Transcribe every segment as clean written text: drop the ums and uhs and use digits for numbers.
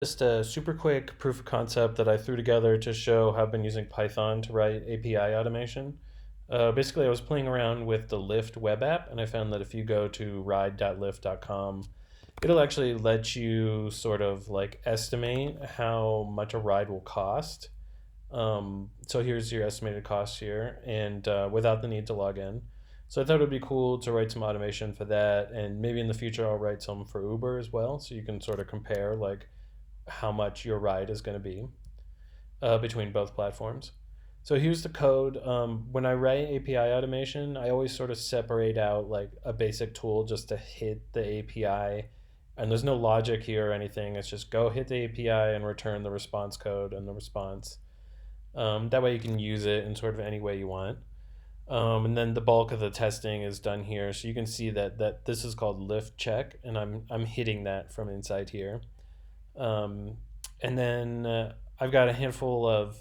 Just a super quick proof of concept that I threw together to show how I've been using Python to write API automation. Basically, I was playing around with the Lyft web app, and I found that if you go to ride.lyft.com, it'll actually let you sort of like estimate how much a ride will cost. So here's your estimated cost here, and without the need to log in. So I thought it would be cool to write some automation for that, and maybe in the future I'll write some for Uber as well, so you can sort of compare like how much your ride is going to be between both platforms. So here's the code. When I write API automation, I always sort of separate out like a basic tool just to hit the API. And there's no logic here or anything. It's just go hit the API and return the response code and the response. That way you can use it in sort of any way you want. And then the bulk of the testing is done here. So you can see that this is called lift check, and I'm hitting that from inside here. Um, and then I've got a handful of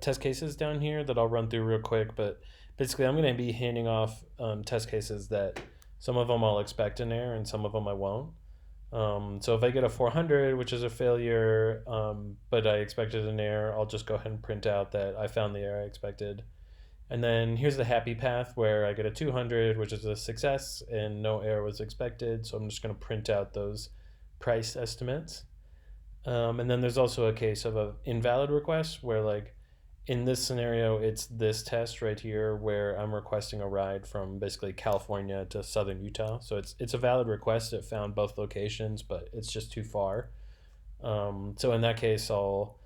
test cases down here that I'll run through real quick. But basically, I'm going to be handing off test cases that some of them I'll expect an error and some of them I won't. So if I get a 400, which is a failure, but I expected an error, I'll just go ahead and print out that I found the error I expected. And then here's the happy path where I get a 200, which is a success and no error was expected. So I'm just going to print out those price estimates. And then there's also a case of an invalid request where, like, in this scenario, it's this test right here where I'm requesting a ride from basically California to southern Utah. So it's a valid request. It found both locations, but it's just too far. So in that case, I'll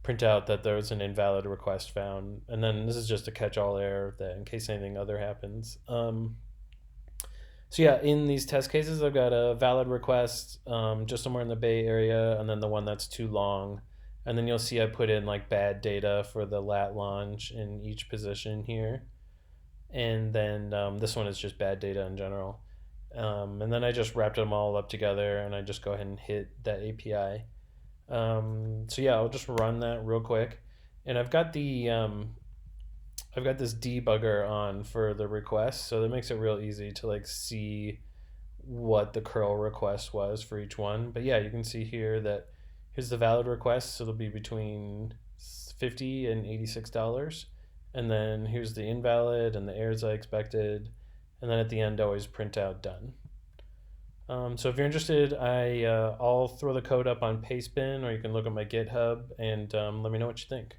print out that there's an invalid request found, and then this is just a catch-all error that in case anything other happens. So yeah, in these test cases, I've got a valid request just somewhere in the Bay Area, and then the one that's too long. And then you'll see I put in like bad data for the lat launch in each position here. And then this one is just bad data in general. And then I just wrapped them all up together, and I just go ahead and hit that API. So yeah, I'll just run that real quick. And I've got this debugger on for the request, so that makes it real easy to like see what the curl request was for each one. But yeah, you can see here that here's the valid request, so it'll be between 50 and $86. And then here's the invalid and the errors I expected. And then at the end, always print out done. So if you're interested, I'll throw the code up on Pastebin, or you can look at my GitHub and let me know what you think.